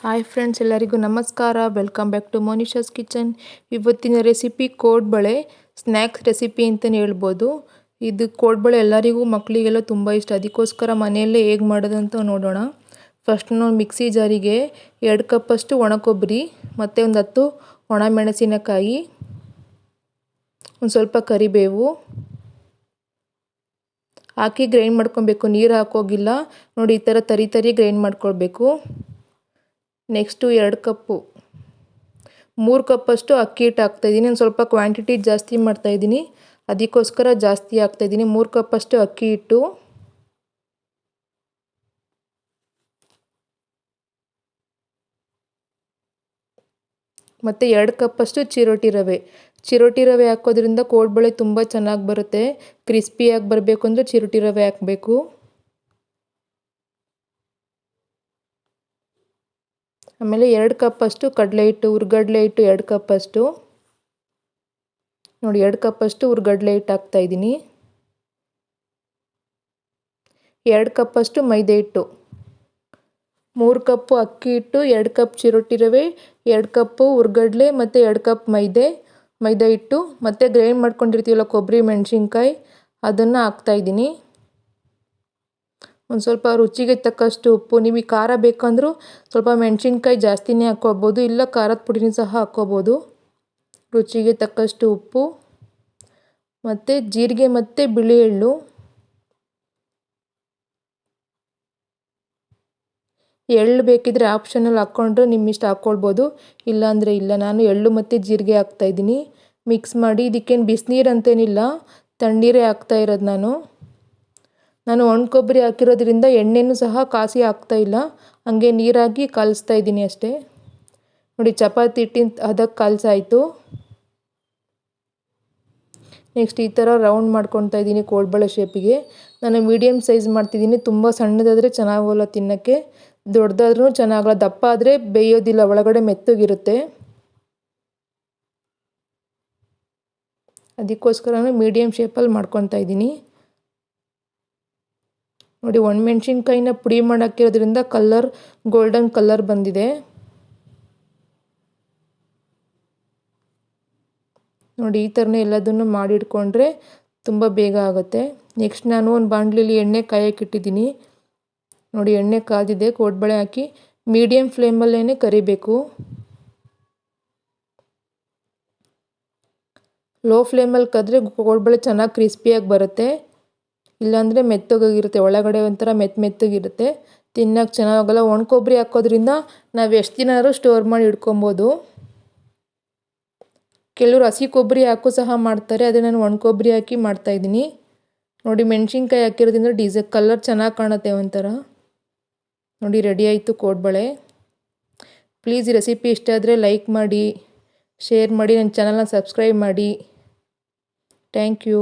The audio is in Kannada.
ಹಾಯ್ ಫ್ರೆಂಡ್ಸ್, ಎಲ್ಲರಿಗೂ ನಮಸ್ಕಾರ. Welcome back to Monisha's kitchen. ಇವತ್ತಿನ ರೆಸಿಪಿ ಕೋಡ್ಬಳೆ ಸ್ನ್ಯಾಕ್ಸ್ ರೆಸಿಪಿ ಅಂತಲೇ ಹೇಳ್ಬೋದು. ಇದು ಕೋಡ್ಬಳೆ ಎಲ್ಲರಿಗೂ ಮಕ್ಕಳಿಗೆಲ್ಲ ತುಂಬ ಇಷ್ಟ. ಅದಕ್ಕೋಸ್ಕರ ಮನೆಯಲ್ಲೇ ಹೇಗೆ ಮಾಡೋದು ಅಂತ ನೋಡೋಣ. ಫಸ್ಟ್ ನಾವು ಮಿಕ್ಸಿ ಜಾರಿಗೆ 2 ಕಪ್ಪಷ್ಟು ಒಣ ಕೊಬ್ಬರಿ ಮತ್ತು ಒಂದು 10 ಒಣ ಮೆಣಸಿನಕಾಯಿ, ಒಂದು ಸ್ವಲ್ಪ ಕರಿಬೇವು ಹಾಕಿ ಗ್ರೈಂಡ್ ಮಾಡ್ಕೊಬೇಕು. ನೀರು ಹಾಕೋಗಿಲ್ಲ ನೋಡಿ, ಈ ಥರ ತರಿ ಗ್ರೈಂಡ್ ಮಾಡ್ಕೊಳ್ಬೇಕು. ನೆಕ್ಸ್ಟು 3 ಕಪ್ಪಷ್ಟು ಅಕ್ಕಿ ಹಿಟ್ಟು ಹಾಕ್ತಾಯಿದ್ದೀನಿ. ಒಂದು ಸ್ವಲ್ಪ ಕ್ವಾಂಟಿಟಿ ಜಾಸ್ತಿ ಮಾಡ್ತಾಯಿದ್ದೀನಿ, ಅದಕ್ಕೋಸ್ಕರ ಜಾಸ್ತಿ ಹಾಕ್ತಾಯಿದ್ದೀನಿ. 3 ಕಪ್ಪಷ್ಟು ಅಕ್ಕಿ ಹಿಟ್ಟು ಮತ್ತು 2 ಕಪ್ಪಷ್ಟು ಚಿರೋಟಿ ರವೆ ಹಾಕೋದ್ರಿಂದ ಕೋಡ್ಬಳೆ ತುಂಬ ಚೆನ್ನಾಗಿ ಬರುತ್ತೆ. ಕ್ರಿಸ್ಪಿಯಾಗಿ ಬರಬೇಕು ಅಂದರೆ ಚಿರೋಟಿ ರವೆ ಹಾಕಬೇಕು. ಆಮೇಲೆ 2 ಕಪ್ಪಷ್ಟು ಕಡಲೆ ಹಿಟ್ಟು, ಹುರ್ಗಡ್ಲೆ ಹಿಟ್ಟು 2 ಕಪ್ಪಷ್ಟು ನೋಡಿ, 2 ಕಪ್ಪಷ್ಟು ಹುರ್ಗಡ್ಲೆ ಹಿಟ್ಟು ಹಾಕ್ತಾಯಿದ್ದೀನಿ. 2 ಕಪ್ಪಷ್ಟು ಮೈದಾ ಹಿಟ್ಟು, 3 ಕಪ್ಪು ಅಕ್ಕಿ ಹಿಟ್ಟು, 2 ಕಪ್ ಚಿರೋಟಿ ರವೆ, 2 ಕಪ್ಪು ಹುರ್ಗಡ್ಲೆ ಮತ್ತು 2 ಕಪ್ ಮೈದಾ ಹಿಟ್ಟು ಮತ್ತು ಗ್ರೈಂಡ್ ಮಾಡ್ಕೊಂಡಿರ್ತೀವಲ್ಲ ಕೊಬ್ಬರಿ ಮೆಣಸಿನ್ಕಾಯಿ, ಅದನ್ನು ಹಾಕ್ತಾಯಿದ್ದೀನಿ. ಒಂದು ಸ್ವಲ್ಪ ರುಚಿಗೆ ತಕ್ಕಷ್ಟು ಉಪ್ಪು. ನಿಮಗೆ ಖಾರ ಬೇಕಂದ್ರೂ ಸ್ವಲ್ಪ ಮೆಣಸಿನ್ಕಾಯಿ ಜಾಸ್ತಿನೇ ಹಾಕ್ಕೋಬೋದು, ಇಲ್ಲ ಖಾರದ ಪುಡಿನೂ ಸಹ ಹಾಕ್ಕೋಬೋದು. ರುಚಿಗೆ ತಕ್ಕಷ್ಟು ಉಪ್ಪು ಮತ್ತು ಜೀರಿಗೆ ಮತ್ತು ಬಿಳಿ ಎಳ್ಳು. ಎಳ್ಳು ಬೇಕಿದ್ರೆ ಆಪ್ಷನಲ್ ಹಾಕ್ಕೊಂಡ್ರೆ ನಿಮ್ಮ ಇಷ್ಟ, ಹಾಕ್ಕೊಳ್ಬೋದು, ಇಲ್ಲಾಂದರೆ ಇಲ್ಲ. ನಾನು ಎಳ್ಳು ಮತ್ತು ಜೀರಿಗೆ ಹಾಕ್ತಾಯಿದ್ದೀನಿ. ಮಿಕ್ಸ್ ಮಾಡಿ. ಇದಕ್ಕೇನು ಬಿಸಿನೀರು ಅಂತೇನಿಲ್ಲ, ತಣ್ಣೀರೇ ಹಾಕ್ತಾ ಇರೋದು. ನಾನು ಒಣ ಕೊಬ್ಬರಿ ಹಾಕಿರೋದ್ರಿಂದ ಎಣ್ಣೆನೂ ಸಹ ಕಾಸಿ ಹಾಕ್ತಾಯಿಲ್ಲ, ಹಾಗೆ ನೀರಾಗಿ ಕಲಿಸ್ತಾ ಇದ್ದೀನಿ ಅಷ್ಟೇ. ನೋಡಿ, ಚಪಾತಿ ಹಿಟ್ಟಿನ ಅದಕ್ಕೆ ಕಲಸಾಯಿತು. ನೆಕ್ಸ್ಟ್ ಈ ಥರ ರೌಂಡ್ ಮಾಡ್ಕೊತಾ ಇದ್ದೀನಿ ಕೋಡ್ಬಳೆ ಶೇಪಿಗೆ. ನಾನು ಮೀಡಿಯಮ್ ಸೈಜ್ ಮಾಡ್ತಿದ್ದೀನಿ. ತುಂಬ ಸಣ್ಣದಾದರೆ ಚೆನ್ನಾಗೋಲ್ಲ ತಿನ್ನೋಕ್ಕೆ, ದೊಡ್ಡದಾದ್ರೂ ಚೆನ್ನಾಗಲ್ಲ. ದಪ್ಪ ಆದರೆ ಬೇಯೋದಿಲ್ಲ, ಒಳಗಡೆ ಮೆತ್ತಗಿರುತ್ತೆ. ಅದಕ್ಕೋಸ್ಕರ ಮೀಡಿಯಮ್ ಶೇಪಲ್ಲಿ ಮಾಡ್ಕೊತಾ ಇದ್ದೀನಿ. ನೋಡಿ, ಒಣಮೆಣ್ಸಿನ್ಕಾಯಿನ ಪುಡಿ ಮಾಡಾಕಿರೋದ್ರಿಂದ ಕಲರ್ ಗೋಲ್ಡನ್ ಕಲರ್ ಬಂದಿದೆ. ನೋಡಿ, ಈ ಥರನೇ ಎಲ್ಲದನ್ನು ಮಾಡಿಟ್ಕೊಂಡ್ರೆ ತುಂಬ ಬೇಗ ಆಗುತ್ತೆ. ನೆಕ್ಸ್ಟ್ ನಾನು ಒಂದು ಬಾಣಲಿಲಿ ಎಣ್ಣೆ ಕಾಯಕ್ಕಿಟ್ಟಿದ್ದೀನಿ. ನೋಡಿ, ಎಣ್ಣೆ ಕಾದಿದೆ. ಕೋಡ್ಬಳೆ ಹಾಕಿ ಮೀಡಿಯಮ್ ಫ್ಲೇಮಲ್ಲೇ ಕರಿಬೇಕು. ಲೋ ಫ್ಲೇಮಲ್ಲಿ ಕದ್ರೆ ಕೋಡ್ಬಳೆ ಚೆನ್ನಾಗಿ ಕ್ರಿಸ್ಪಿಯಾಗಿ ಬರುತ್ತೆ, ಇಲ್ಲಾಂದರೆ ಮೆತ್ತಗಾಗಿರುತ್ತೆ, ಒಳಗಡೆ ಒಂಥರ ಮೆತ್ತಗಿರುತ್ತೆ, ತಿನ್ನೋಕೆ ಚೆನ್ನಾಗಲ್ಲ. ಒಣ ಕೊಬ್ಬರಿ ಹಾಕೋದ್ರಿಂದ ನಾವು ಎಷ್ಟು ದಿನಾದ್ರೂ ಸ್ಟೋರ್ ಮಾಡಿ ಇಟ್ಕೊಬೋದು. ಕೆಲವರು ಹಸಿ ಕೊಬ್ಬರಿ ಹಾಕು ಸಹ ಮಾಡ್ತಾರೆ, ಆದರೆ ನಾನು ಒಣ ಕೊಬ್ಬರಿ ಹಾಕಿ ಮಾಡ್ತಾಯಿದ್ದೀನಿ. ನೋಡಿ, ಮೆಣಸಿನ್ಕಾಯಿ ಹಾಕಿರೋದ್ರಿಂದ ಕಲರ್ ಚೆನ್ನಾಗಿ ಕಾಣುತ್ತೆ ಒಂಥರ. ನೋಡಿ, ರೆಡಿ ಆಯಿತು ಕೋಡ್ಬಳೆ. ಪ್ಲೀಸ್ ಈ ರೆಸಿಪಿ ಇಷ್ಟ ಆದರೆ ಲೈಕ್ ಮಾಡಿ, ಶೇರ್ ಮಾಡಿ, ನನ್ನ ಚಾನಲ್ನ ಸಬ್ಸ್ಕ್ರೈಬ್ ಮಾಡಿ. Thank you.